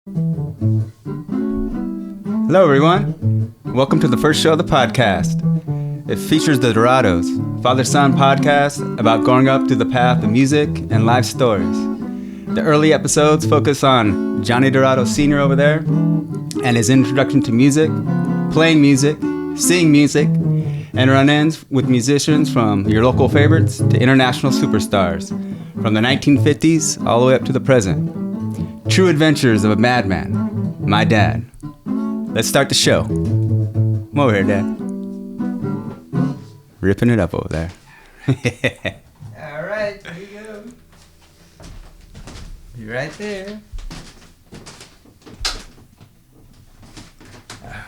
Hello, everyone. Welcome to the first show of the podcast. It features the Dorados, father-son podcast about growing up through the path of music and life stories. The early episodes focus on Johnny Dorado Sr. over there and his introduction to music, playing music, seeing music, and run-ins with musicians from your local favorites to international superstars, from the 1950s all the way up to the present. True adventures of a madman, my dad. Let's start the show. Come over here, Dad. Ripping it up over there. All right, there you go. You're right there. All right.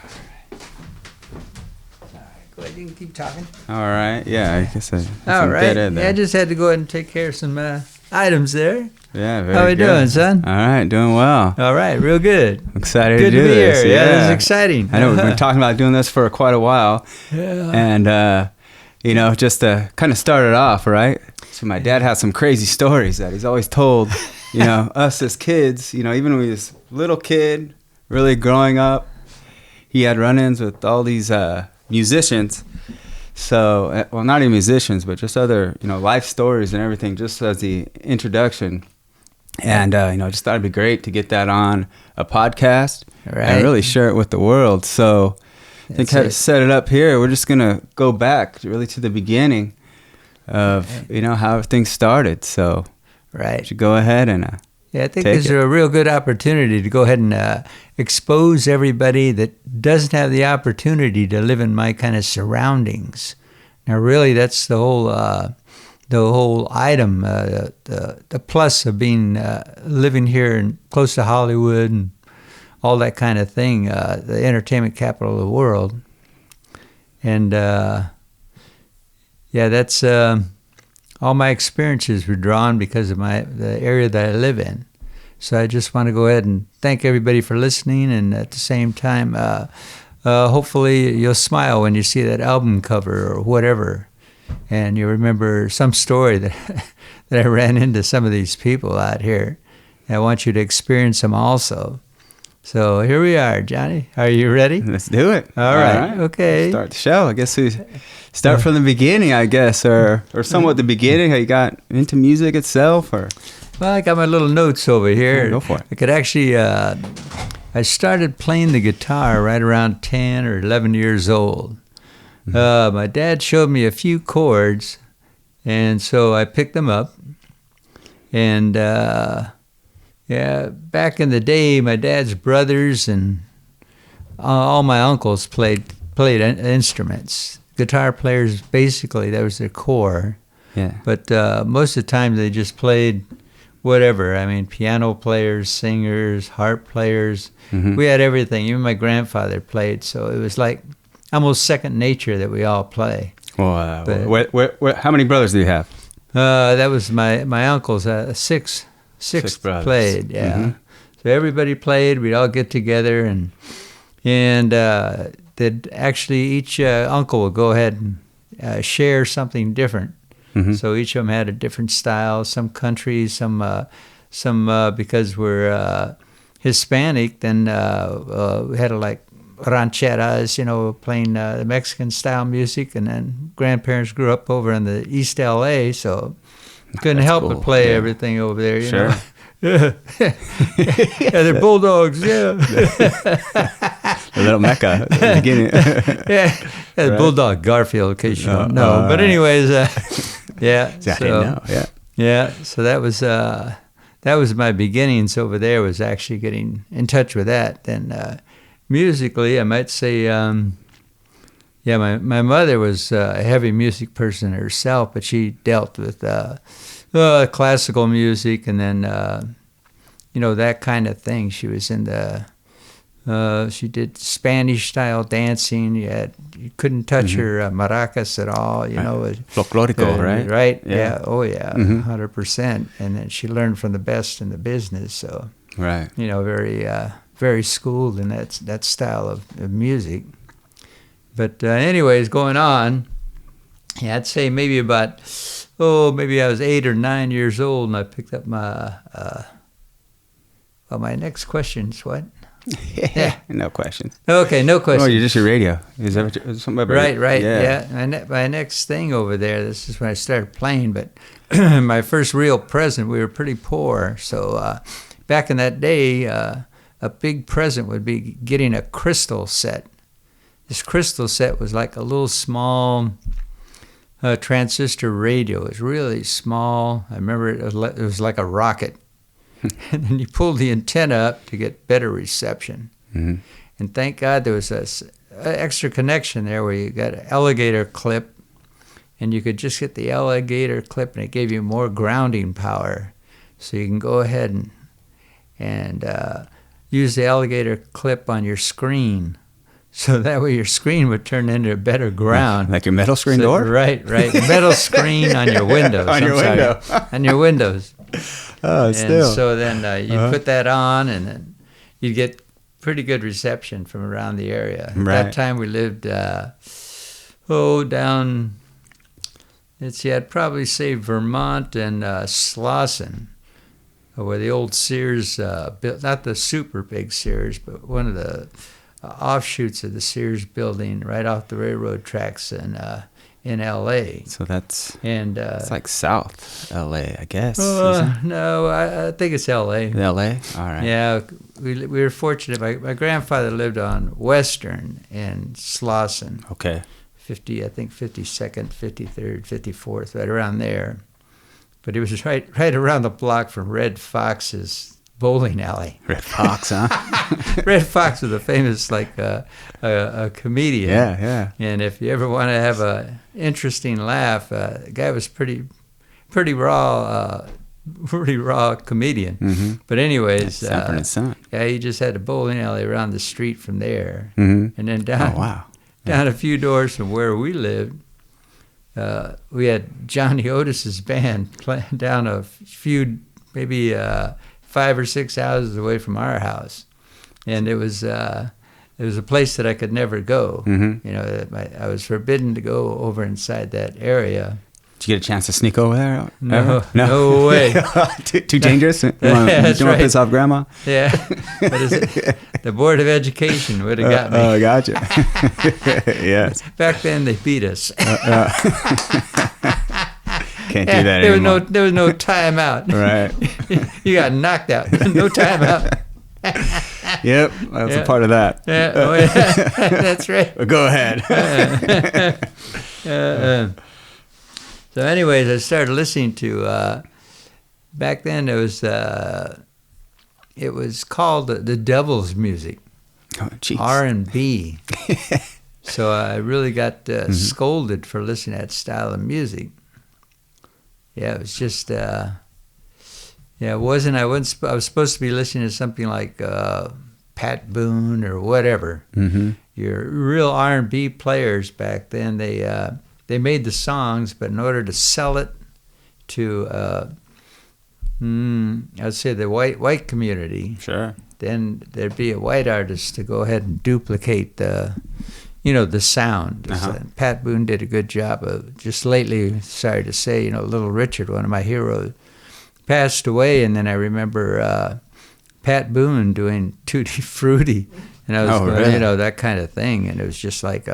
Go ahead, you can keep talking. All right, yeah, I guess I. All right. Yeah, I just had to go ahead and take care of some items there. Yeah, very good. How we doing, son? All right, doing well. All right, real good. I'm excited Good to do to be this. here. Yeah, this is exciting. I know we've been talking about doing this for quite a while. Yeah. And, just to kind of start it off, right? So my dad has some crazy stories that he's always told, us as kids, even when he was a little kid, really growing up, he had run-ins with all these musicians. So, well, not even musicians, but just other, life stories and everything, just as the introduction. And, just thought it'd be great to get that on a podcast and really share it with the world. So I think how to set it up here, we're just going to go back really to the beginning of, how things started. So you should go ahead and I think this is a real good opportunity to go ahead and expose everybody that doesn't have the opportunity to live in my kind of surroundings. Now, really, that's the whole item, the plus of being living here and close to Hollywood and all that kind of thing, the entertainment capital of the world. And that's all my experiences were drawn because of the area that I live in. So I just want to go ahead and thank everybody for listening, and at the same time, hopefully you'll smile when you see that album cover or whatever, and you remember some story that I ran into some of these people out here. And I want you to experience them also. So here we are, Johnny. Are you ready? Let's do it. All right. Okay. Start the show. I guess we start from the beginning, or somewhat the beginning, how you got into music itself, or... Well, I got my little notes over here. Yeah, go for it. I could actually, I started playing the guitar right around 10 or 11 years old. Mm-hmm. My dad showed me a few chords, and so I picked them up. And, back in the day, my dad's brothers and all my uncles played instruments. Guitar players, basically, that was their core. Yeah. But most of the time, they just played whatever. I mean, piano players, singers, harp players. Mm-hmm. We had everything. Even my grandfather played, so it was like almost second nature that we all play. Well, how many brothers do you have? That was my uncles. Six brothers. Played. Yeah. Mm-hmm. So everybody played. We'd all get together, and they'd actually each uncle would go ahead and share something different. Mm-hmm. So each of them had a different style. Some country, some because we're Hispanic, then we had like rancheras, playing the Mexican style music, and then grandparents grew up over in the East LA, so couldn't help but play everything over there. You know? Yeah, they're bulldogs. Yeah, a little Mecca at the beginning. The bulldog Garfield, in case you don't know. But anyways, So that was my beginnings over there. Was actually getting in touch with that. Then musically, I might say, my mother was a heavy music person herself, but she dealt with classical music, and then that kind of thing. She was in she did Spanish style dancing. You couldn't touch her maracas at all. Folklorico, right? Right. Yeah. Oh yeah. 100%. And then she learned from the best in the business. So right. Very very schooled in that style of music. But anyways, going on, I'd say maybe maybe I was 8 or 9 years old, and I picked up my Well, my next question is what? Yeah. No questions. Okay, no question. Oh, you're just your radio. Is that something about Right. Yeah. My next thing over there, this is when I started playing, but my first real present, we were pretty poor. So back in that day, a big present would be getting a crystal set. This crystal set was like a little small transistor radio. It was really small. I remember it was like a rocket. And then you pulled the antenna up to get better reception. Mm-hmm. And thank God there was an extra connection there where you got an alligator clip, and you could just get the alligator clip, and it gave you more grounding power. So you can go ahead and use the alligator clip on your screen. So that way your screen would turn into a better ground. Like your metal screen door? Right. Metal screen on your windows. On your window. On your windows. Oh, still. And so then you'd put that on, and then you'd get pretty good reception from around the area. At that time we lived, down, I'd probably say Vermont and Slauson, where the old Sears, built, not the super big Sears, but one of the offshoots of the Sears building right off the railroad tracks in L.A. So that's it's like South L.A., I guess. No, I think it's L.A. L.A.? All right. Yeah, we were fortunate. My grandfather lived on Western in Slauson. Okay. 52nd, 53rd, 54th, right around there. But it was right around the block from Red Fox's bowling alley. Red Fox, huh? Red Fox was a famous a comedian. Yeah. And if you ever want to have a interesting laugh, the guy was pretty raw comedian. Mm-hmm. But anyways, Sanford and Son. Yeah, he just had a bowling alley around the street from there, Mm-hmm. and then down. Oh, wow. Down a few doors from where we lived, we had Johnny Otis's band playing down a few, maybe 5 or 6 houses away from our house, and it was a place that I could never go. Mm-hmm. You know, I was forbidden to go over inside that area. Did you get a chance to sneak over there? No way. Too dangerous? You want to piss off Grandma? Yeah. What is it? The Board of Education would have got me. Oh, gotcha. Yes. Back then, they beat us. Can't do that anymore. There was no timeout. Right. You got knocked out. No timeout. Yep, that's a part of that. Yeah, that's right. Go ahead. So anyways, I started listening to, back then it was called the Devil's Music, R&B. So I really got scolded for listening to that style of music. Yeah, it was just, it wasn't, I was supposed to be listening to something like Pat Boone or whatever. Mm-hmm. Your real R&B players back then, they made the songs, but in order to sell it to, I'd say the white community, sure, then there'd be a white artist to go ahead and duplicate the sound. Uh-huh. Pat Boone did a good job of, just lately, sorry to say, Little Richard, one of my heroes, passed away, and then I remember Pat Boone doing Tutti Frutti, and I was really? That kind of thing, and it was just like,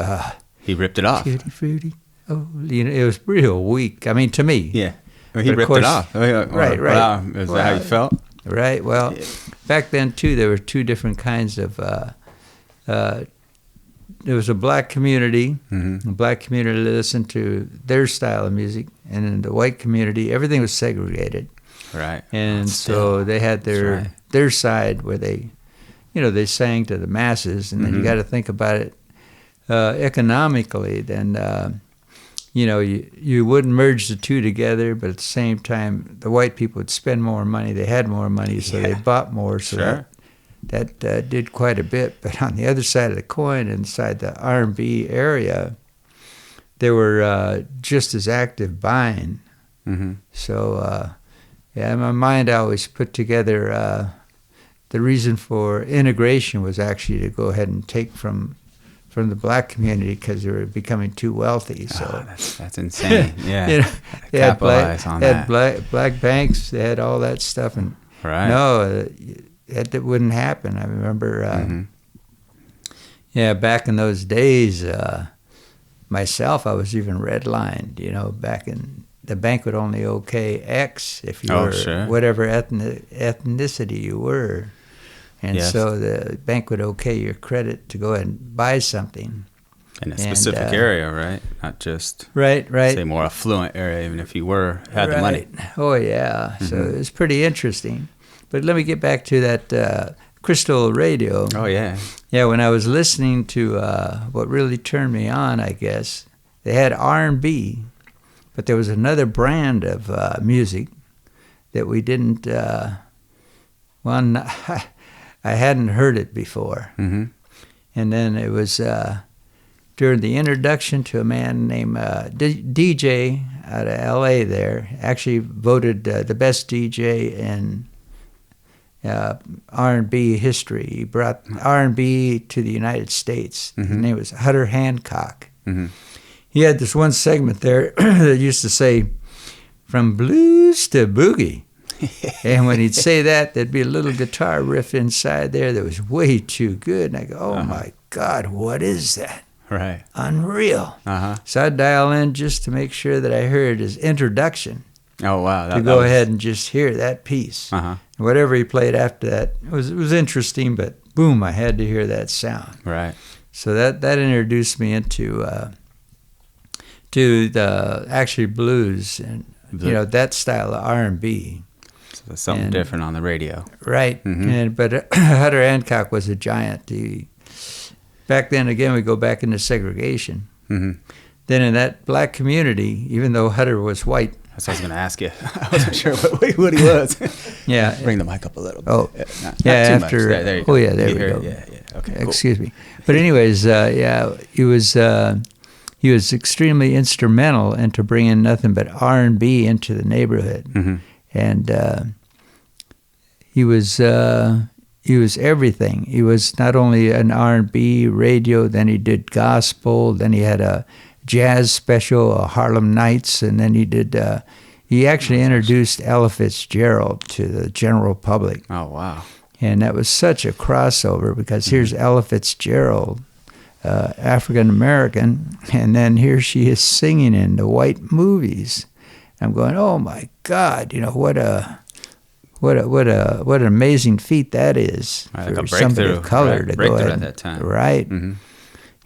he ripped it off. Tutti Frutti. Oh, it was real weak. I mean, to me. Yeah. Well, he ripped it off. Right. Wow. Is that how you felt? Right. Well, back then, too, there were two different kinds of... there was a black community. Mm-hmm. The black community listened to their style of music, and in the white community, everything was segregated. Right. And so they had their side where they sang to the masses, and then you got to think about it economically. Then you wouldn't merge the two together, but at the same time, the white people would spend more money. They had more money, so they bought more. So that did quite a bit. But on the other side of the coin, inside the R&B area, they were just as active buying. Mm-hmm. So, in my mind, I always put together the reason for integration was actually to go ahead and take from the black community because they were becoming too wealthy. So that's insane. Yeah, they had capitalize on that. Black banks. They had all that stuff, and right. No, that wouldn't happen. I remember, yeah, back in those days, myself, I was even redlined. You know, back in the bank would only okay X if you were whatever ethnicity you were, and so the bank would okay your credit to go ahead and buy something. In a specific area, right? Not just right. Say more affluent area, even if you had the money. Oh yeah, so it's pretty interesting. But let me get back to that Crystal Radio. Oh yeah. Yeah, when I was listening to what really turned me on, I guess they had R&B, but there was another brand of music that we didn't. I hadn't heard it before, and then it was. During the introduction to a man named DJ out of L.A. there, actually voted the best DJ in R&B history. He brought R&B to the United States. His name was Hutter Hancock. He had this one segment there that used to say, "From blues to boogie." And when he'd say that, there'd be a little guitar riff inside there that was way too good. And I go, oh my God, what is that? Right. Unreal. So I'd dial in just to make sure that I heard his introduction. Oh, wow. To go ahead and just hear that piece. Whatever he played after that, it was interesting, but boom, I had to hear that sound. Right. So that introduced me into to the actually blues and you know that style of R&B. So there's something different on the radio. Right. But Hutter Hancock was a giant. Back then, again, we go back into segregation. Then in that black community, even though Hutter was white. That's what I was going to ask you. I wasn't sure what he was. Yeah. Bring the mic up a little bit. Oh, not too after. much. There you go. Oh, yeah, there we go. Yeah. Okay, cool. Excuse me. But anyways, he was extremely instrumental into bringing nothing but R&B into the neighborhood. And he was everything. He was not only an R&B radio, then he did gospel, then he had a jazz special, Harlem Nights, and then he actually introduced Ella Fitzgerald to the general public. Oh, wow. And that was such a crossover because here's Ella Fitzgerald, African-American, and then here she is singing in the white movies. I'm going, oh my God, you know, what an amazing feat that is for somebody of color to go ahead at that time. Right.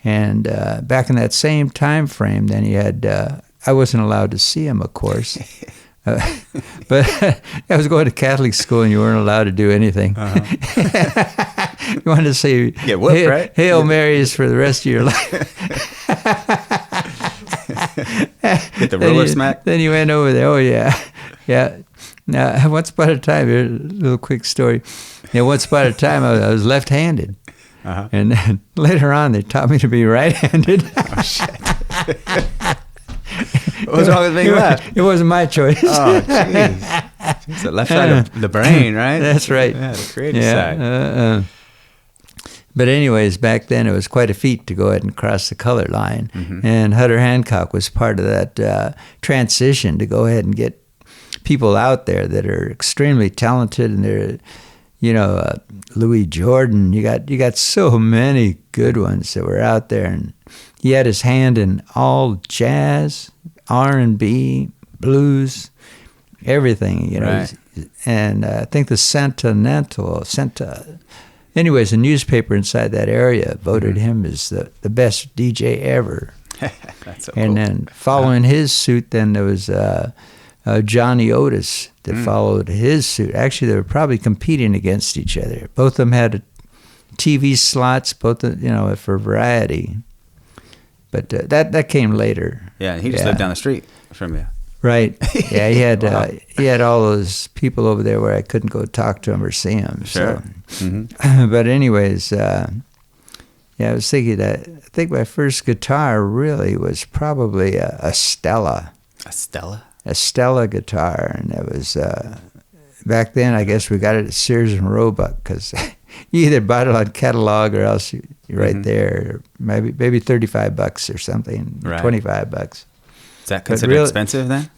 And back in that same time frame, then he had, I wasn't allowed to see him, of course. But I was going to Catholic school and you weren't allowed to do anything. You wanted to say, get whooped, right? Hail Marys for the rest of your life. Get the ruler smack? Then you went over there. Oh, yeah. Yeah. Now, once upon a time, here's a little quick story. Once upon a time, I was left-handed. And then later on, they taught me to be right-handed. Oh, shit. What was wrong with being left? It wasn't my choice. Oh, jeez. It's the left side of the brain, right? That's right. Yeah, the creative side. But anyways, back then it was quite a feat to go ahead and cross the color line. And Hutter Hancock was part of that transition to go ahead and get people out there that are extremely talented, and they're, you know, Louis Jordan. You got so many good ones that were out there, and he had his hand in all jazz, R&B, blues, everything, you know. Right. And I think anyways, a newspaper inside that area voted him as the best DJ ever. That's so and cool. then following his suit, then there was Johnny Otis that followed his suit. Actually, they were probably competing against each other. Both of them had TV slots, for variety. But that came later. Yeah, he just lived down the street from you. Right. Yeah, he had Wow. he had all those people over there where I couldn't go talk to him or see him. Sure. So. But anyways, I was thinking that I think my first guitar really was probably a Stella. A Stella? A Stella guitar, and it was back then. I guess we got it at Sears and Roebuck because you either bought it on catalog or else you're right there. Maybe $35 or something, right. $25. Is that considered expensive then?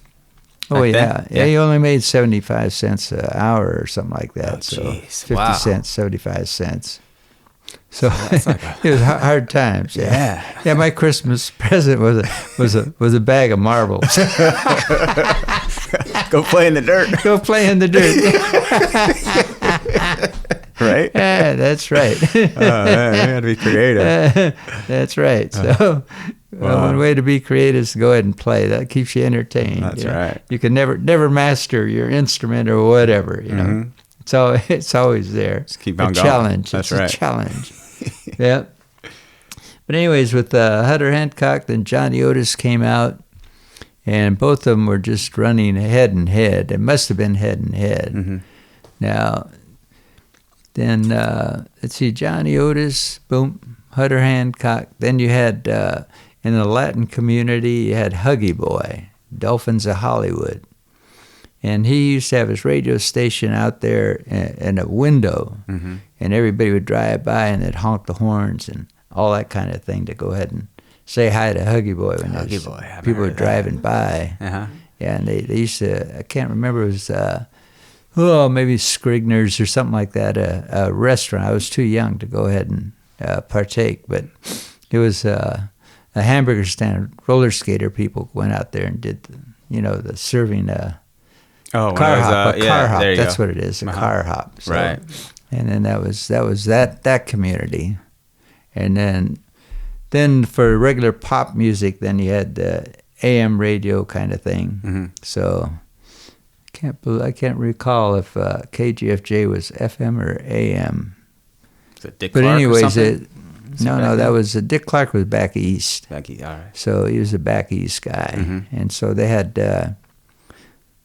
Oh, back yeah. then? Yeah, you only made 75 cents an hour or something like that. Oh, so jeez. 50 Wow. cents, 75 cents. So That's like it was hard times. Yeah. Yeah, my Christmas present was a bag of marbles. Go play in the dirt. Go play in the dirt. Right? Yeah, that's right. Man, you got to be creative. That's right. So one way to be creative is to go ahead and play. That keeps you entertained. That's you know. right. You can never master your instrument or whatever. You know, it's always there. Just keep on a going. challenge. That's it's right. a challenge. Yep. But anyways, with Hutter Hancock, then Johnny Otis came out, and both of them were just running head and head. It must have been head and head. Mm-hmm. Now, then let's see, Johnny Otis, boom, Hutter Hancock. Then you had in the Latin community, you had Huggy Boy, Dolphins of Hollywood, and he used to have his radio station out there in a window, and everybody would drive by and they'd honk the horns and all that kind of thing to go ahead and say hi to Huggy Boy when Huggy Boy, I people were remember that. driving by. Uh-huh. Yeah, and they used to, I can't remember, it was, maybe Scrigner's or something like that, a restaurant. I was too young to go ahead and partake, but it was a hamburger stand. Roller skater people went out there and did, the serving car hop. Car hop, that's what it is, a car hop. So, right. And then that was that community. And then for regular pop music, then you had the AM radio kind of thing. Mm-hmm. So I can't recall if KGFJ was FM or AM. Is it Dick But Clark anyways, or something? that was Dick Clark was back east. Back east, all right. So he was a back east guy, Mhm. and so they had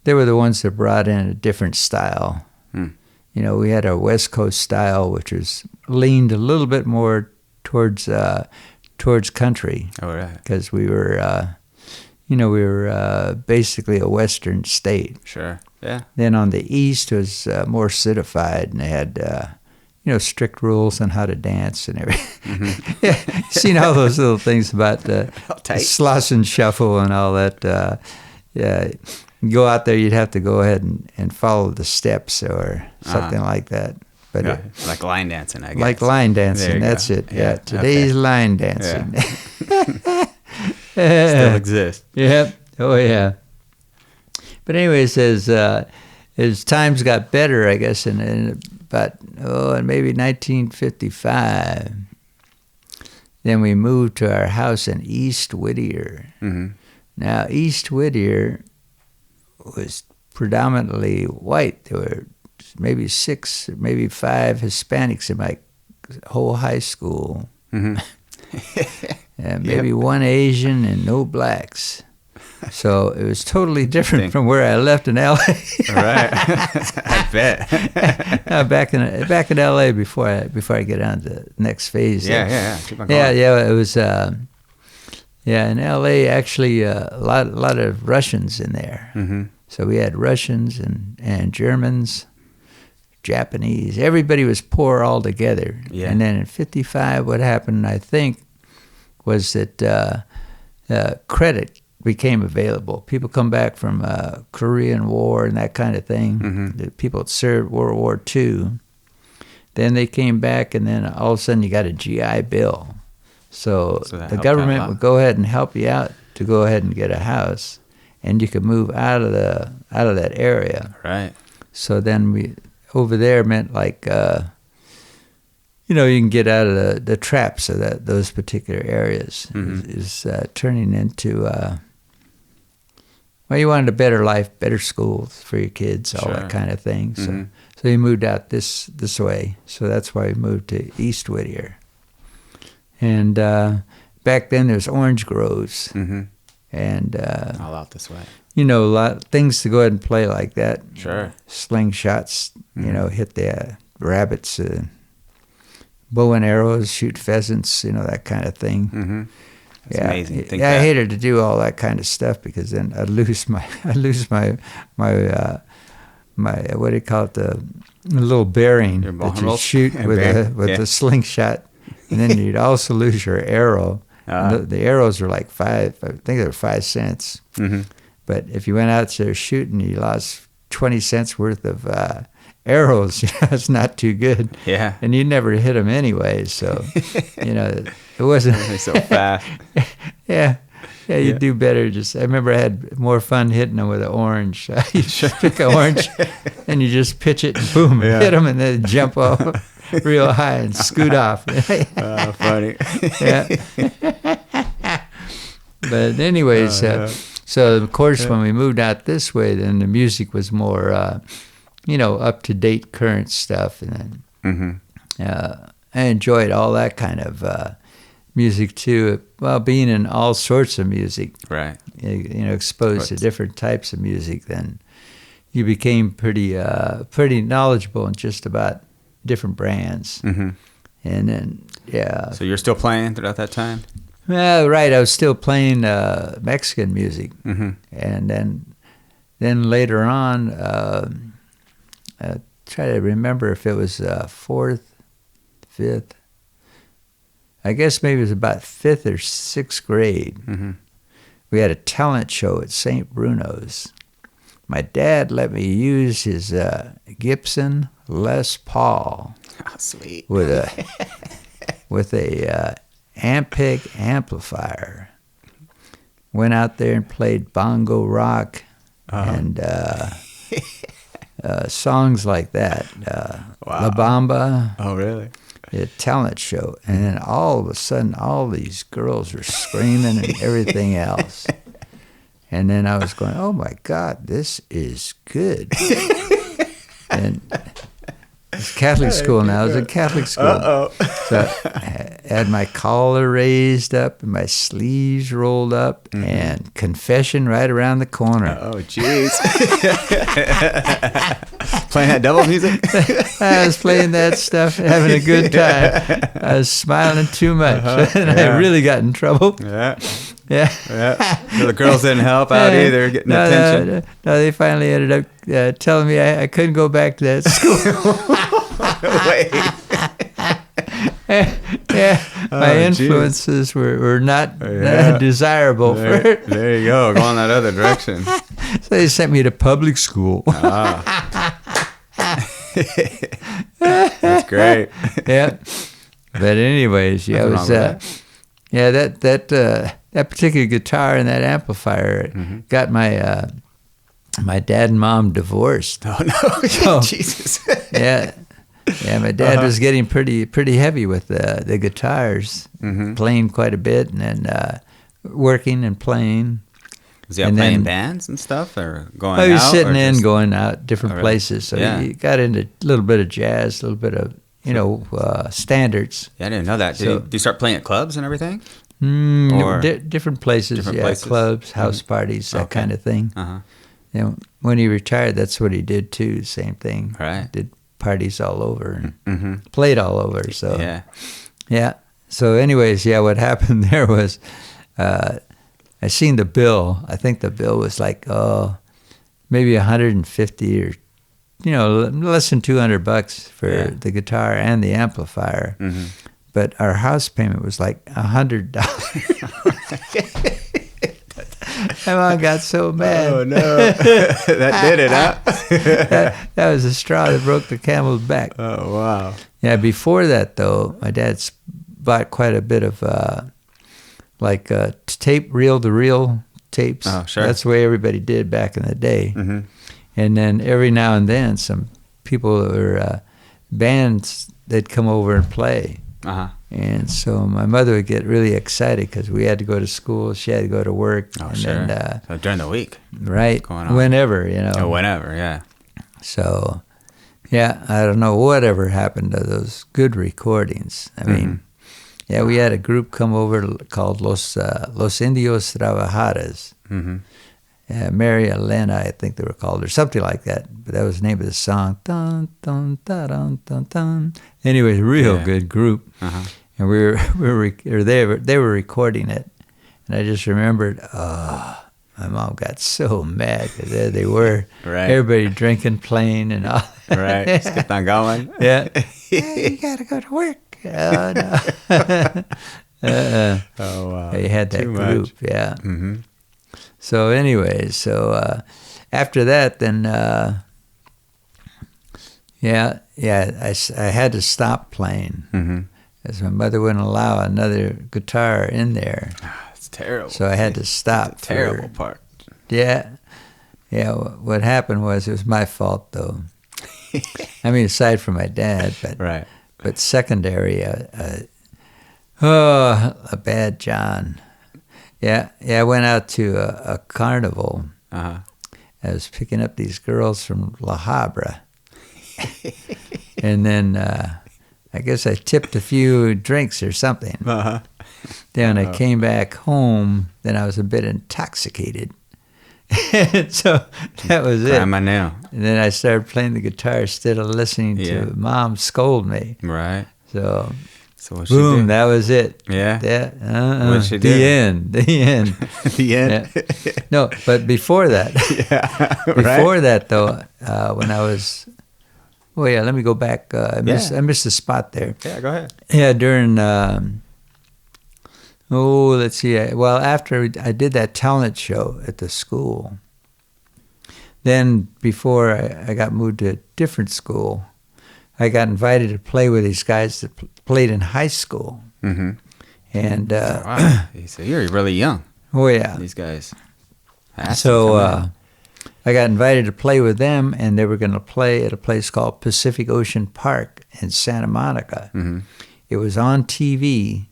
they were the ones that brought in a different style. Hmm. We had a West Coast style, which was leaned a little bit more towards country, All right. because we were basically a Western state. Sure. Yeah. Then on the east was more citified, and they had strict rules on how to dance and everything. Seen all those little things about the slosh and shuffle and all that. You go out there, you'd have to go ahead and follow the steps or something like that. But Yeah, like line dancing, I guess. like line There dancing, you that's go. it. Yeah, today's okay. line dancing. Still exists. Yep. Oh yeah. But anyways, as times got better, I guess, in about in maybe 1955, then we moved to our house in East Whittier. Mm-hmm. Now, East Whittier was predominantly white. There were maybe 6, maybe 5 Hispanics in my whole high school. Mm-hmm. And maybe 1 Asian and no blacks. So it was totally different from where I left in L.A. Right. I bet. back in L.A. before I get on to the next phase. Yeah. Keep on going. Yeah. It was. In L.A. actually a lot of Russians in there. Mm-hmm. So we had Russians and Germans, Japanese. Everybody was poor all together. Yeah. And then in '55, what happened, I think, was that credit became available. People come back from Korean War and that kind of thing. Mm-hmm. The people that served World War II. Then they came back, and then all of a sudden you got a GI Bill. So that the helped government out a lot. would go ahead and help you out to go ahead and get a house, and you could move out of that area. Right. So then we over there meant like you can get out of the traps of those particular areas. Mm-hmm. Is turning into you wanted a better life, better schools for your kids, all Sure. that kind of thing. So Mhm. so you moved out this way. So that's why we moved to East Whittier. And back then there's orange groves, Mm-hmm. and All out this way. a lot of things to go ahead and play like that. Sure. Slingshots, hit the rabbits, bow and arrows, shoot pheasants, that kind of thing. Mm-hmm. It's Yeah, amazing. to think I that. hated to do all that kind of stuff because then I'd lose my what do you call it, the little bearing Your that you ball shoot roll? with Yeah. the slingshot, and then you'd also lose your arrow. And the arrows are like 5. I think they're 5 cents. Mm-hmm. But if you went out there shooting, you lost 20 cents worth of arrows. It's not too good. Yeah. And you never hit them anyway, so it wasn't so fast. Yeah, you do better. I remember I had more fun hitting them with an orange. You just pick an orange, and you just pitch it, and boom, hit them, and then jump off real high and scoot off. Funny. Yeah. But anyways, so of course when we moved out this way, then the music was more, up to date, current stuff, and then I enjoyed all that kind of music too. Well, being in all sorts of music, right? Exposed to different types of music, then you became pretty knowledgeable in just about different brands. Mm-hmm. And then So you're still playing throughout that time? Well, right. I was still playing Mexican music, and then later on, I try to remember if it was fourth, fifth. I guess maybe it was about 5th or 6th grade. Mm-hmm. We had a talent show at St. Bruno's. My dad let me use his Gibson Les Paul. Oh, sweet. With a Ampeg amplifier. Went out there and played bongo rock and songs like that. La Bamba. Oh, really? A talent show, and then all of a sudden all these girls were screaming and everything else, and then I was going, oh my God, this is good. And it's Catholic school now. I was in Catholic school. So I had my collar raised up and my sleeves rolled up, and confession right around the corner. Oh, jeez. Playing that devil music? I was playing that stuff, having a good time. I was smiling too much, and I really got in trouble. Yeah. So the girls didn't help out either, getting attention. No, they finally ended up telling me I couldn't go back to that school. Wait. My influences were not desirable. There you go. Go in that other direction. So they sent me to public school. That's great. Yeah. But anyways, it was that particular guitar and that amplifier got my my dad and mom divorced. Oh no! So, Jesus. Yeah. My dad was getting pretty heavy with the guitars, playing quite a bit, and then working and playing. Was he out playing in bands and stuff, or going out? I was sitting in, going out different places. So he got into a little bit of jazz, a little bit of standards. Yeah, I didn't know that. Did you start playing at clubs and everything? Or different places, places? Clubs, house parties, that kind of thing. When he retired, that's what he did too. Same thing. Right. Did parties all over and played all over. So yeah. So anyways, what happened there was I seen the bill. I think the bill was like maybe $150 or less than $200 for the guitar and the amplifier. But our house payment was like $100. My mom got so mad. Oh no, that did it, huh? that was the straw that broke the camel's back. Oh wow. Yeah. Before that, though, my dad's bought quite a bit of tape, reel-to-reel tapes. Oh sure. That's the way everybody did back in the day. And then every now and then, some people or bands they'd come over and play. And so my mother would get really excited because we had to go to school, she had to go to work. Oh, and sure. Then, so during the week. Right. Going on. Whenever, Oh, whenever, yeah. So, I don't know whatever happened to those good recordings. I mean, we had a group come over called Los Indios Trabajadores. Mary Elena, I think they were called, or something like that. But that was the name of the song. Dun, dun, dun, dun, dun, dun. Anyway, real good group. And they were recording it, and I just remembered. My mom got so mad because there they were, everybody drinking, playing, and all. Right, just kept on going. Yeah, you gotta go to work. Oh no. Oh wow. They had that Too group. much. Yeah. So anyway, after that, then I had to stop playing because my mother wouldn't allow another guitar in there. It's terrible. So I had to stop. That's the terrible part. Yeah. What happened was it was my fault, though. I mean, aside from my dad, but right. But secondary, a bad John. Yeah. I went out to a carnival. Uh-huh. I was picking up these girls from La Habra. And then I guess I tipped a few drinks or something. Uh-huh. Then I came back home, then I was a bit intoxicated. So that was it. Grandma now. And then I started playing the guitar instead of listening to Mom scold me. Right. So what she boom, did? that was it. Yeah. What'd she the do? end. The end. The end. Yeah. No, but before that, Right? that though, when I was, let me go back. I missed the spot there. Yeah, go ahead. Yeah, during, let's see. Well, after I did that talent show at the school, then before I got moved to a different school, I got invited to play with these guys that played in high school. Mm-hmm. And, wow. So you're really young. oh yeah. These guys. So I got invited to play with them, and they were going to play at a place called Pacific Ocean Park in Santa Monica. Mm-hmm. It was on TV,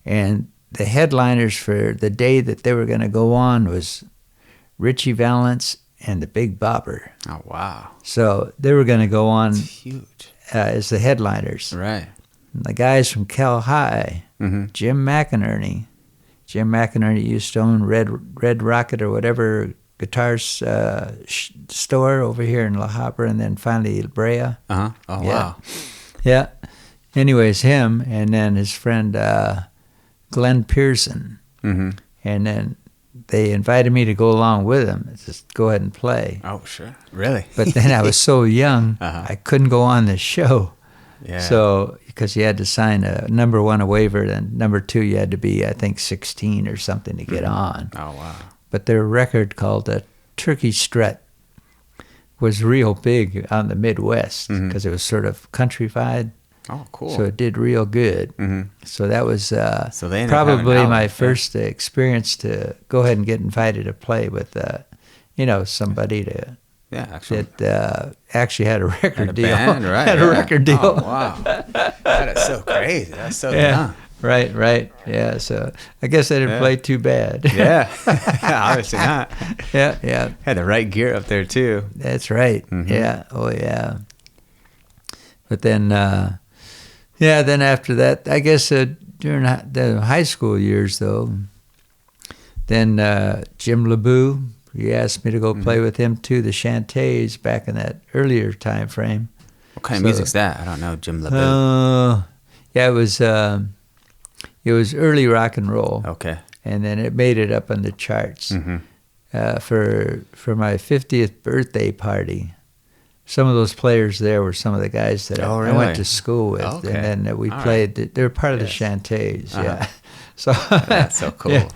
and the headliners for the day that they were going to go on was Richie Valens and the Big Bopper. Oh, wow. So they were going to go on That's huge. as the headliners. Right. And the guys from Cal High, Jim McInerney. Jim McInerney used to own Red Rocket or whatever guitar store over here in La Habra, and then finally Brea. Uh-huh. Oh, wow. Yeah. Anyways, him, and then his friend Glenn Pearson. Mm-hmm. And then they invited me to go along with them. Just go ahead and play. Oh, sure. Really? But then I was so young, I couldn't go on the show. Yeah. So, because you had to sign number one, a waiver, and number two, you had to be, I think, 16 or something to get on. Oh, wow. But their record called Turkey Strut was real big on the Midwest because it was sort of countrified. Oh, cool. So it did real good. Mm-hmm. So that was So they ended up having probably an my album, first experience to go ahead and get invited to play with, somebody that actually had a record deal. Band, right? Had a record deal. Oh, wow. That is so crazy. That's so young. Right. Yeah, so I guess I didn't play too bad. Yeah. Obviously not. Yeah. Had the right gear up there, too. That's right. Mm-hmm. Yeah. Oh, yeah. But then, then after that, I guess during the high school years, though, then Jim LeBou, he asked me to go play with him, too, the Chantays, back in that earlier time frame. What kind of music's that? I don't know, Jim LeBou. It was early rock and roll. Okay. And then it made it up on the charts. For my 50th birthday party. Some of those players there were some of the guys that I went to school with. Okay. And then we played, they were part of the Chantays, yeah. So that's so cool.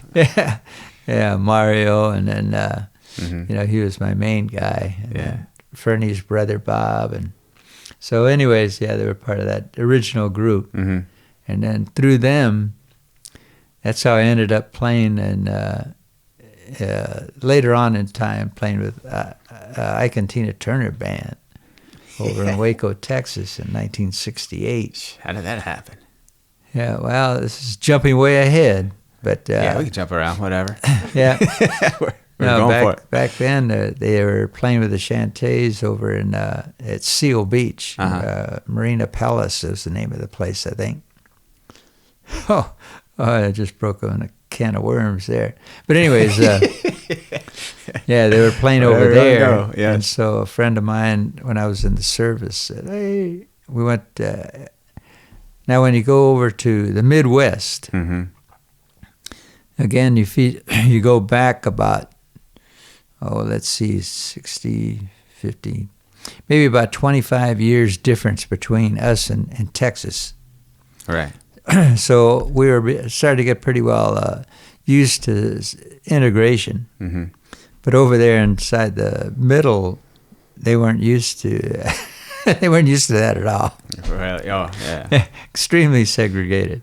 Yeah, Mario, and then, he was my main guy. And then Fernie's brother, Bob. And so anyways, they were part of that original group. Mm-hmm. And then through them, that's how I ended up playing, and later on in time, playing with Ike and Tina Turner Band over in Waco, Texas in 1968. How did that happen? Yeah, well, this is jumping way ahead, but... we can jump around, whatever. Yeah. we're going for it. Back then, they were playing with the Chantays over in at Seal Beach. Marina Palace is the name of the place, I think. Oh, I just broke on a can of worms there. But anyways, they were playing over there. Yes. And so a friend of mine, when I was in the service, said, hey, we went... now, when you go over to the Midwest, again, you go back about, 60, 50, maybe about 25 years difference between us and Texas. Right. So we were starting to get pretty well used to integration. Mm-hmm. But over there inside the middle, they weren't used to they weren't used to that at all. Really? Oh, yeah. Extremely segregated.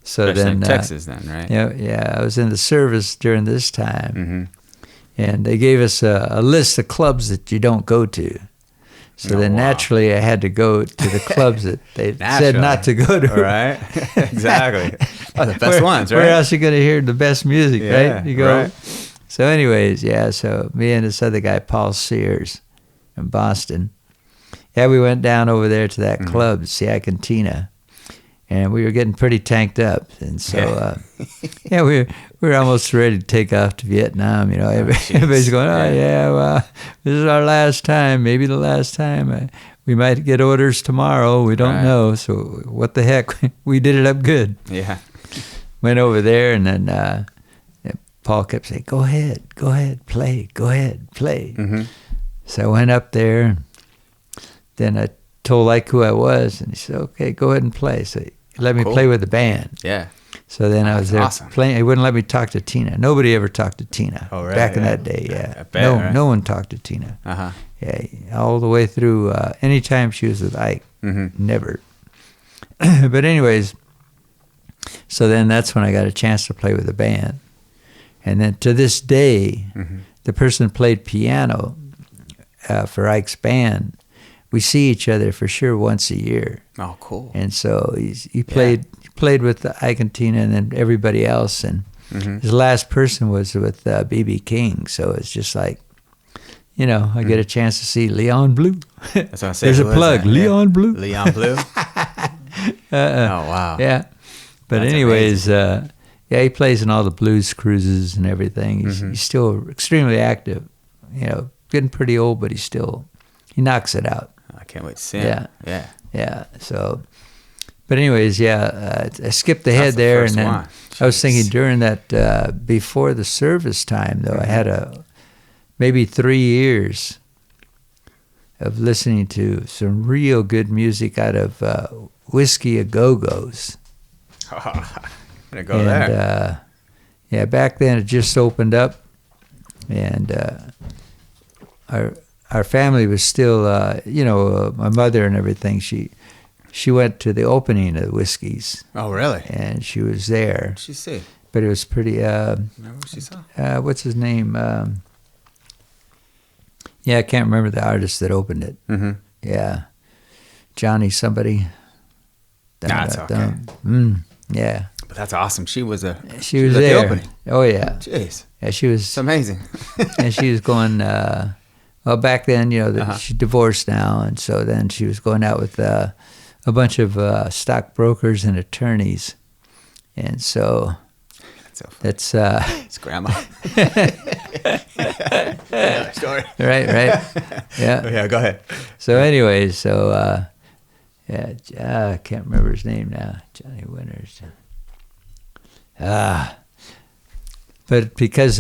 So Especially then in Texas, then, right? Yeah, I was in the service during this time, Mm-hmm. and they gave us a list of clubs that you don't go to. So then naturally I had to go to the clubs that they said not to go to. All right. Exactly. Oh, the best ones, right? Where else are you going to hear the best music, right? You go. Right. So anyways, yeah, so me and this other guy, Paul Sears, in Boston, yeah, we went down over there to that club, Sia Cantina, and we were getting pretty tanked up. And so, we were almost ready to take off to Vietnam. You know, everybody's going, well, this is our last time, maybe the last time. We might get orders tomorrow. We don't know. So what the heck? We did it up good. Yeah. Went over there, and then Paul kept saying, go ahead, play, go ahead, play. Mm-hmm. So I went up there. Then I told Ike who I was, and he said, okay, go ahead and play. So he let me play with the band. Yeah. So then I was there playing. He wouldn't let me talk to Tina. Nobody ever talked to Tina back in that day. Yeah, I bet, no one talked to Tina. Uh-huh. Yeah, all the way through. Anytime she was with Ike, never. But anyways, so then that's when I got a chance to play with the band, and then to this day, the person who played piano for Ike's band, we see each other for sure once a year. Oh, cool. And so he played with Ike and Tina and then everybody else. And his last person was with B.B. King. So it's just like, you know, I get a chance to see Leon Blue. That's what I say. There's a plug, Leon Blue. Leon Blue? Oh, wow. Yeah. But That's anyways, he plays in all the blues cruises and everything. He's still extremely active. You know, getting pretty old, but he knocks it out. I can't wait to see him. Yeah. So, but anyways, I skipped ahead there, and then I was thinking during that before the service time, though, I had maybe 3 years of listening to some real good music out of Whiskey A Go-Go's. I'm gonna go there. Back then it just opened up, and our family was still, my mother and everything. She went to the opening of the Whiskeys. Oh, really? And she was there. What did she see? But it was pretty. Remember what she saw? What's his name? I can't remember the artist that opened it. Mm-hmm. Yeah, Johnny somebody. That's okay. Yeah. But that's awesome. She was there. At the opening. Oh yeah. Jeez. Yeah, she was. It's amazing. And she was going. Well, back then, she divorced now, and so then she was going out with a bunch of stockbrokers and attorneys, and so that's it's grandma. Story. Right. Yeah. Yeah. Go ahead. So anyway, I can't remember his name now. Johnny Winters. But because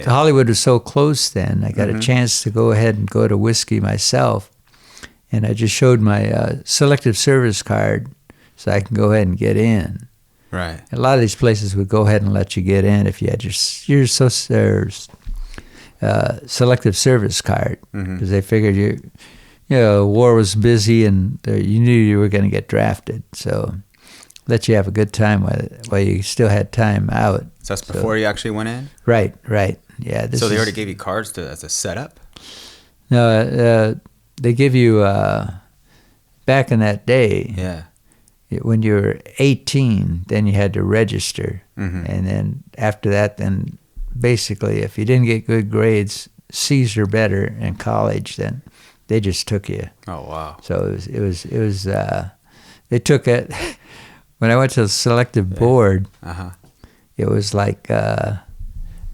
Hollywood was so close then, I got a chance to go ahead and go to Whiskey myself. And I just showed my selective service card so I can go ahead and get in. Right. A lot of these places would go ahead and let you get in if you had your selective service card, because they figured war was busy and you knew you were going to get drafted. So let you have a good time while you still had time out. So that's before you actually went in? Right. Yeah. So they already gave you cards as a setup? No, they give you, back in that day, when you were 18, then you had to register. And then after that, then basically if you didn't get good grades, C's or better in college, then they just took you. Oh, wow. So it was they took it. When I went to the selective board, it was like a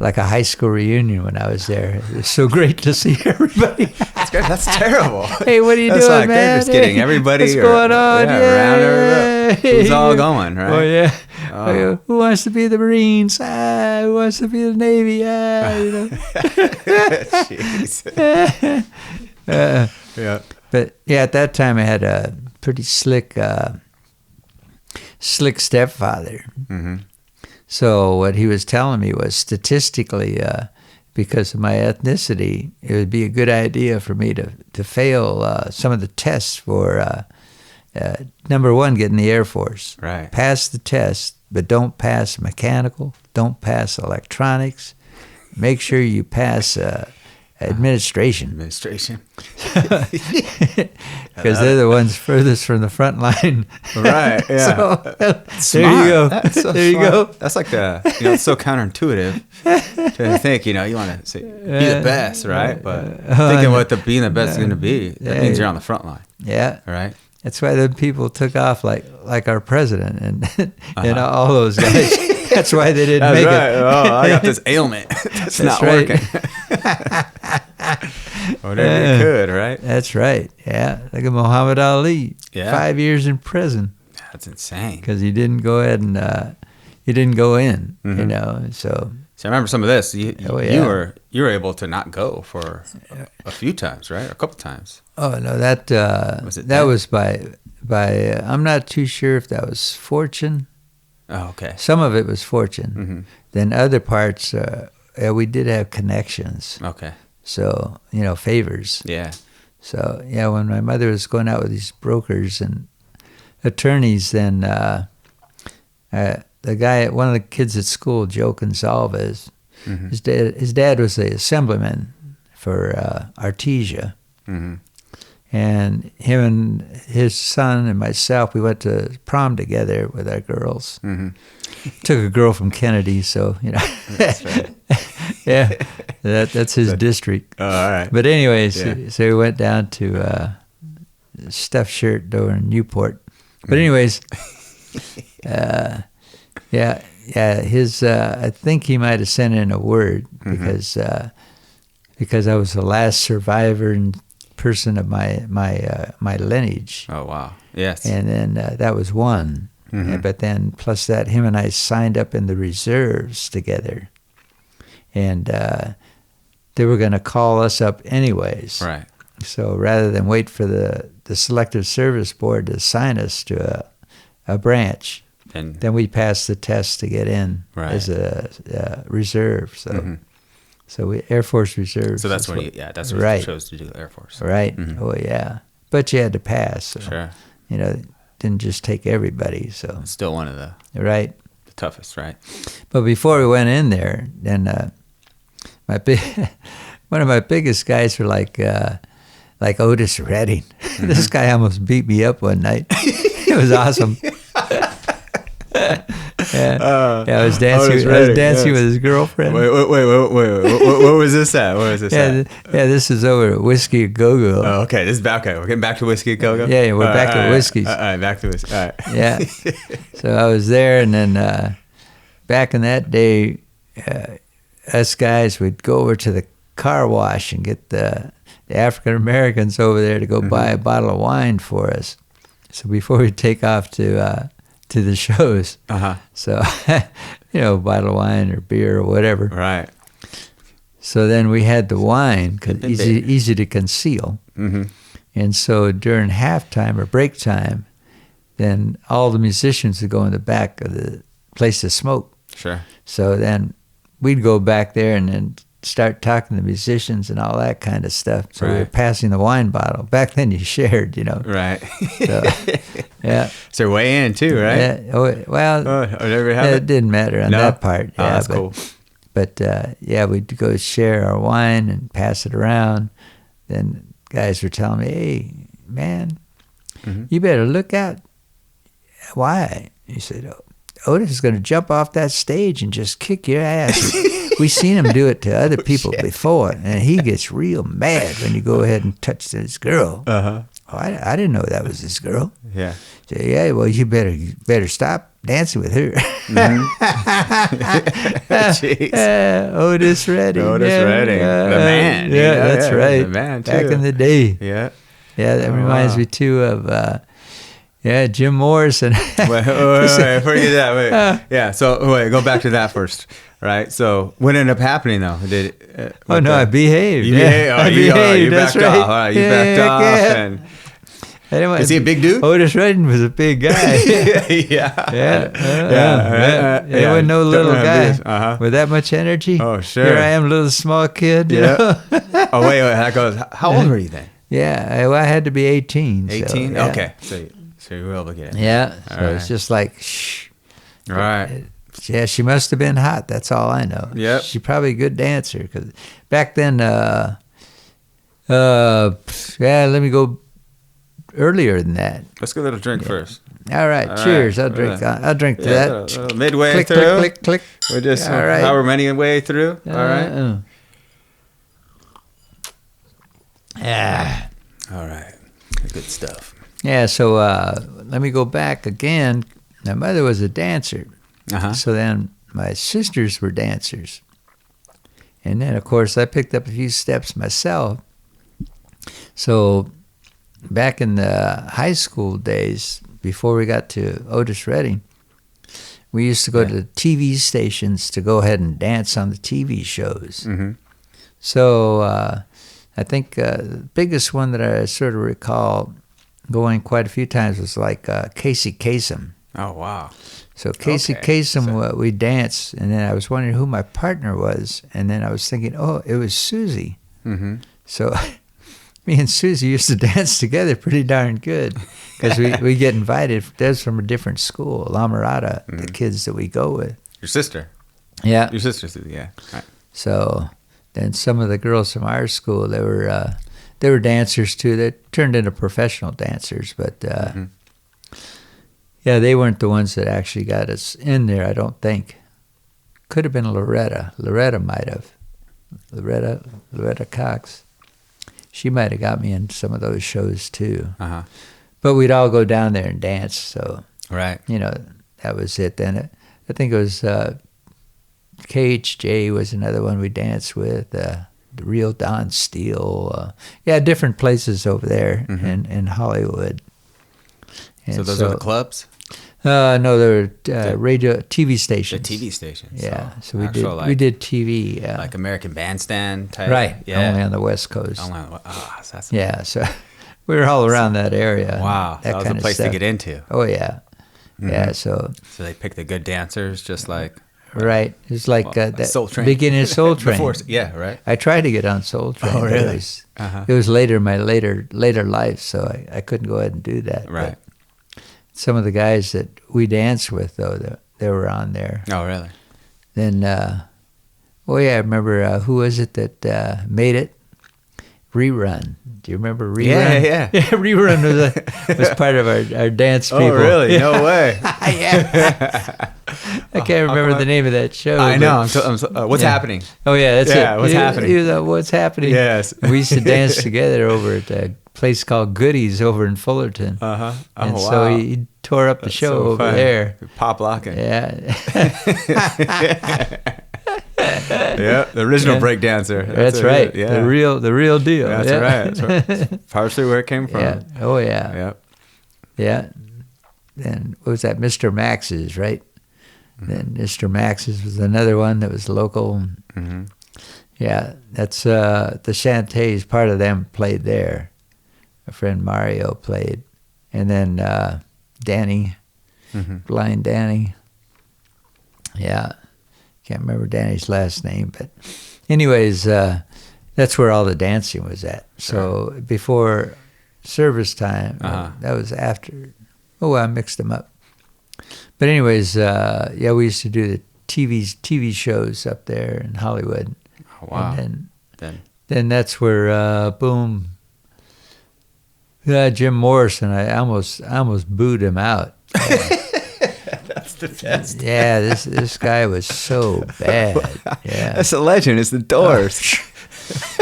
high school reunion when I was there. It was so great to see everybody. That's terrible. Hey, what are you doing, man? They're just getting everybody what's going on? Around everybody. Who's all going, right? Oh, yeah. Oh. Who wants to be the Marines? Who wants to be the Navy? Jeez. But at that time I had a pretty slick stepfather. So what he was telling me was statistically, because of my ethnicity, it would be a good idea for me to fail some of the tests for, number one, get in the Air Force. Right. Pass the test, but don't pass mechanical, don't pass electronics. Make sure you pass administration. Administration. Because they're the ones furthest from the front line. Right, yeah. So, there you go. That's so there you smart. go. That's like it's so counterintuitive to think, you want to say, be the best, right? But thinking what being the best is going to be, that means you're on the front line. Yeah. Right? That's why the people took off like our president and all those guys. That's why they didn't make it. Oh, I got this ailment. That's not right. working. Whatever you could, right? That's right. Yeah. Look at Muhammad Ali. Yeah. 5 years in prison. That's insane. Because he didn't go ahead and he didn't go in, So I remember some of this. You were able to not go for a few times, right? A couple times. Oh no, that was by I'm not too sure if that was fortune. Oh, okay. Some of it was fortune. Mm-hmm. Then other parts, we did have connections. Okay. So, favors. Yeah. So, when my mother was going out with these brokers and attorneys, then the guy, one of the kids at school, Joe Gonsalves, his dad was the assemblyman for Artesia. Mm-hmm. And him and his son and myself, we went to prom together with our girls. Mm-hmm. Took a girl from Kennedy, so, That's right. yeah, that's his district. Oh, all right. But anyways, so we went down to Stuffed Shirt over in Newport. But anyways, his I think he might have sent in a word because I was the last survivor and person of my lineage. Oh, wow. Yes. And then that was one. Mm-hmm. But then plus that, him and I signed up in the reserves together. And they were going to call us up anyways. Right. So rather than wait for the Selective Service Board to assign us to a branch, then we passed the test to get in as a reserve. So so we Air Force Reserve. So that's what that's what you chose to do, Air Force. Right. Mm-hmm. Oh, yeah. But you had to pass. So, sure. Didn't just take everybody. So It's still one of the toughest, right? But before we went in there, then one of my biggest guys were like Otis Redding. This guy almost beat me up one night. It was awesome. I was dancing with his girlfriend. Wait. Where was this at? Where was this at? This is over at Whiskey a Go-Go. Oh, okay. This is back. Okay, we're getting back to Whiskey a Go-Go. Yeah, we're back to Whiskey's. All right, back to Whiskey. All right. Yeah. So I was there, and then back in that day, us guys would go over to the car wash and get the African Americans over there to go buy a bottle of wine for us. So before we take off to the shows, so a bottle of wine or beer or whatever. Right. So then we had the wine, cause easy to conceal. Mm-hmm. And so during halftime or break time, then all the musicians would go in the back of the place to smoke. Sure. So then we'd go back there and then start talking to musicians and all that kind of stuff. So we were passing the wine bottle. Back then you shared, Right. So, yeah. So way in too, right? Yeah. It didn't matter on that part. Yeah, that's cool. But we'd go share our wine and pass it around. Then guys were telling me, "Hey, man, you better look out." Why? He said, Otis is going to jump off that stage and just kick your ass. We seen him do it to other people before, and he gets real mad when you go ahead and touch his girl. Uh-huh. Oh, I didn't know that was his girl. Yeah. So, well, you better stop dancing with her. Jeez. Otis Redding. The man. That's right. The man, too. Back in the day. Yeah. Yeah, that reminds me, too, of... Jim Morrison. wait, forget that. Wait. Yeah, so go back to that first, right? So what ended up happening though? I behaved. You behaved. I behaved. You That's backed right. off. All right, you backed off, and Anyway, Is he a big dude? Otis Redding was a big guy. He wasn't no little guy with that much energy. Oh, sure. Here I am, little small kid. you Yeah. know? Oh, wait. That goes. How old were you then? Yeah, I had to be 18. 18? So, yeah. Okay. So you were able to get it. Yeah, so All it's right. just like, shh. Right. Yeah, she must have been hot. That's all I know. Yep. She's probably a good dancer because back then, let me go earlier than that. Let's get a little drink first. All right, All cheers. right. I'll drink to that. A little midway Click, through. click, click, click. We're just All right. however many way through. All right. Yeah. All right. Good stuff. Yeah, so let me go back again. My mother was a dancer. Uh-huh. So then my sisters were dancers. And then, of course, I picked up a few steps myself. So back in the high school days, before we got to Otis Redding, we used to go to the TV stations to go ahead and dance on the TV shows. Mm-hmm. So I think the biggest one that I sort of recall going quite a few times was like Casey Kasem. Oh, wow. So Casey Okay. Kasem, we danced, and then I was wondering who my partner was, and then I was thinking, oh, it was Susie. Mm-hmm. So me and Susie used to dance together pretty darn good because we get invited. That's from a different school, La Mirada, the kids that we go with. Your sister. Yeah. Your sister, Susie, yeah. Right. So then some of the girls from our school, they were dancers too. They turned into professional dancers, but yeah, they weren't the ones that actually got us in there, I don't think. Could have been Loretta. Loretta might have. Loretta Cox. She might have got me in some of those shows too. Uh-huh. But we'd all go down there and dance, so, Right. you know, that was it then. I think it was KHJ was another one we danced with, the real Don Steele. Different places over there in Hollywood. And So those are the clubs? No, they were radio TV The stations. TV stations. Yeah, so actual, we did TV. like American Bandstand type. Right, Yeah. only on the West Coast. So that's Yeah, so we were all around that area. wow. That was kind a of place to stuff. get into. Oh yeah, yeah. So So they picked the good dancers, just like right, it's like that Soul Train. beginning of Soul Train. Before, yeah, right. I tried to get on Soul Train. Oh, but really? It was later in my later life, so I couldn't go ahead and do that. Right. But some of the guys that we danced with, though, they were on there. Oh, really? Then, I remember who was it that made it? Rerun. Do you remember Rerun? Yeah. Rerun was part of our dance people. Oh, really? No way. Yeah. I can't remember the name of that show. I know. but- What's happening? Oh yeah, that's it. Yeah, what's happening? He was, what's happening? Yes. We used to dance together over at a place called Goodies over in Fullerton. Uh-huh. Oh, And wow. so he tore up the That's show so over funny. there. Pop locking. Yeah. Yeah, the original Yeah. breakdancer. That's right. Yeah. The real deal. That's yeah. right. That's right. Partially where it came from. Yeah. Oh yeah. Yep. Yeah. Then what was that? Mr. Max's, right? Then Mr. Max's was another one that was local. Mm-hmm. Yeah, that's the Chantays. Part of them played there. My friend Mario played, and then Danny, Mm-hmm. Blind Danny. Yeah, can't remember Danny's last name, but anyways, that's where all the dancing was at. So before service time, that was after. Oh, I mixed them up. But anyways, we used to do the TV shows up there in Hollywood. Oh, wow. And then that's where boom. Jim Morrison. I almost booed him out. That's the best. Yeah, this guy was so bad. Yeah, That's a legend. It's the Doors.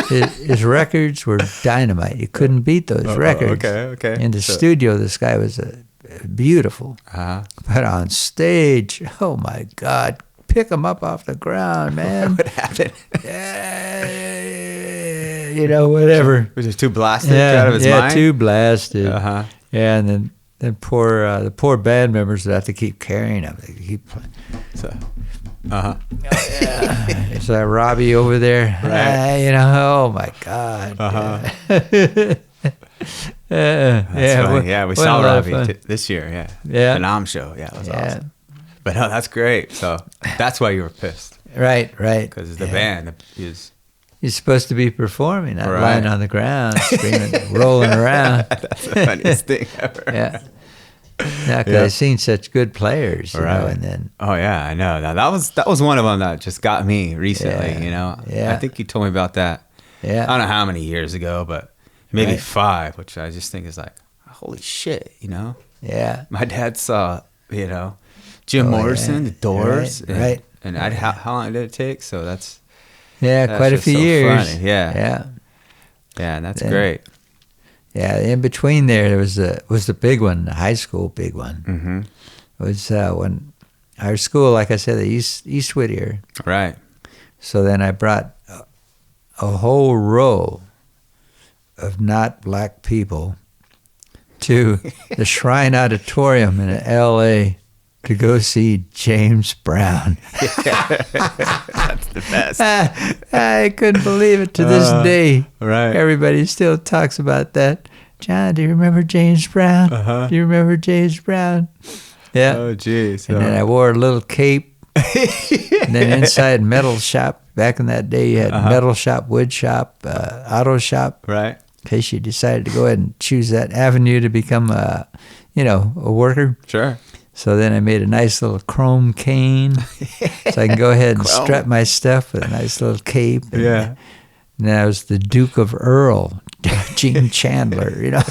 his records were dynamite. You couldn't beat those records. Okay. In the So- studio, this guy was beautiful. Uh-huh. But on stage, oh my God, pick him up off the ground, man. What happened? Whatever. Was he too blasted out of his mind? Too blasted. Uh-huh. Yeah, and then the poor band members would have to keep carrying him. They keep playing. So, uh-huh. Is that Robbie over there? Right. Oh my God. Uh-huh. Yeah, funny. Yeah, we what saw a lot of Robbie fun. this year. Yeah, Yeah. the Nam show. Yeah, it was Yeah. awesome. But no, that's great. So that's why you were pissed, Right. because the Yeah. band is. You're supposed to be performing, not Right. lying on the ground, screaming, rolling around. That's the funniest thing ever. Yeah. Yeah, 'cause Yeah. I've seen such good players, you know, Right. and then Oh yeah, I know. Now, that was one of them that just got me recently. Yeah. You know, Yeah. I think you told me about that. yeah, I don't know how many years ago, but maybe Right. 5, which I just think is like, holy shit. You know, yeah, my dad saw, you know, Jim Oh, Morrison, yeah. The Doors, Right, right. And how long did it take? So that's quite a just few so years. funny. Yeah. yeah, and that's Yeah. great. yeah. In between there was the big one, the high school big one. Mm-hmm. It was when our school, like I said, the East Whittier. Right. So then I brought a whole row of not black people to the Shrine Auditorium in L.A. to go see James Brown. That's the best. I couldn't believe it to this day. Right. Everybody still talks about that. John, do you remember James Brown? Uh-huh. Do you remember James Brown? Yeah. Oh, geez. And then I wore a little cape. And then inside metal shop, back in that day, you had metal shop, wood shop, auto shop. Right. In case you decided to go ahead and choose that avenue to become a worker. Sure. So then I made a nice little chrome cane, so I can go ahead and Chrome. strut my stuff with a nice little cape. And, Yeah. and then I was the Duke of Earl, Gene Chandler, you know.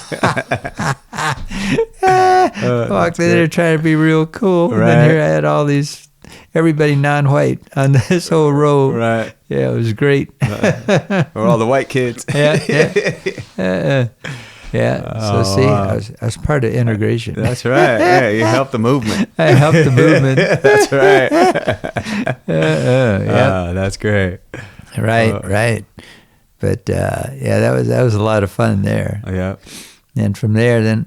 Walked in there trying to be real cool. And then Right. here I had all these, everybody non-white on this whole row. Right. Yeah, it was great. Or all the white kids. Yeah. Oh, So see, wow. I was part of integration. That's right. Yeah, you helped the movement. I helped the movement. That's right. Yeah. That's great. Right. But that was a lot of fun there. Yeah. And from there, then,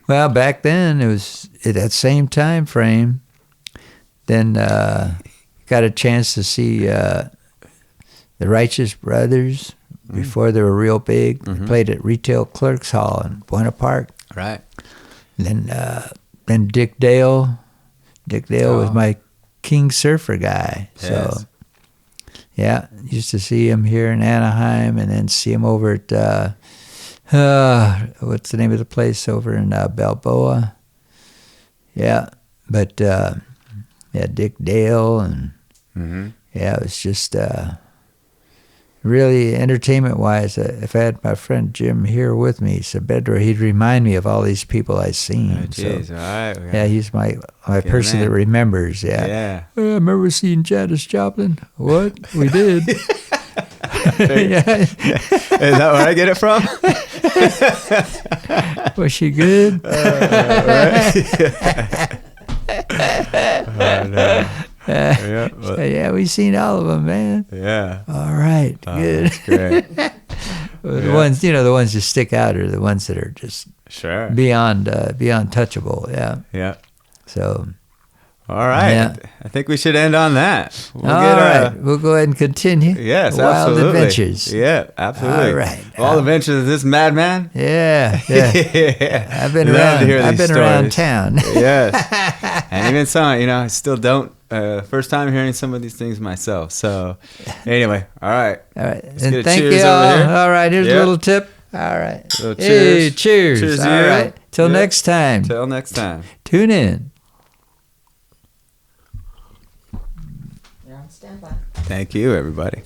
well, back then it was at that same time frame. Then got a chance to see the Righteous Brothers before they were real big. They played at Retail Clerks Hall in Buena Park. Right. And then Dick Dale. Dick Dale was Oh. my King Surfer guy. So. Yes. Yeah, used to see him here in Anaheim, and then see him over at what's the name of the place over in Balboa? Yeah, but Dick Dale, and it was just really entertainment-wise. If I had my friend Jim here with me, Sabedra, he'd remind me of all these people I've seen. Oh, jeez. So, All right. yeah, he's my person that remembers. Yeah. Yeah. I remember seeing Janis Joplin. What? We did. Yeah. Is that where I get it from? Was she good? No. Yeah. Well, Yeah, we seen all of them, man. yeah. All right, good. That's great. The ones, the ones that stick out are the ones that are just Sure. beyond touchable. Yeah. Yeah. So, All right. Yeah. I think we should end on that. We'll all right, we'll go ahead and continue. Yes, Wild absolutely. Adventures. Yeah, absolutely. All right. All adventures of this madman. Yeah. Yeah. I've been Love around. to hear I've these been around stories. town. Yes. And even some, I still don't. First time hearing some of these things myself. So, anyway, all right. All right. get And a thank cheers you over all. here. All right. Here's Yeah. a little tip. All right. So Hey, cheers. Cheers to all you. right. Till Yeah. next time. Till next time. Tune in. You're on standby. Thank you, everybody.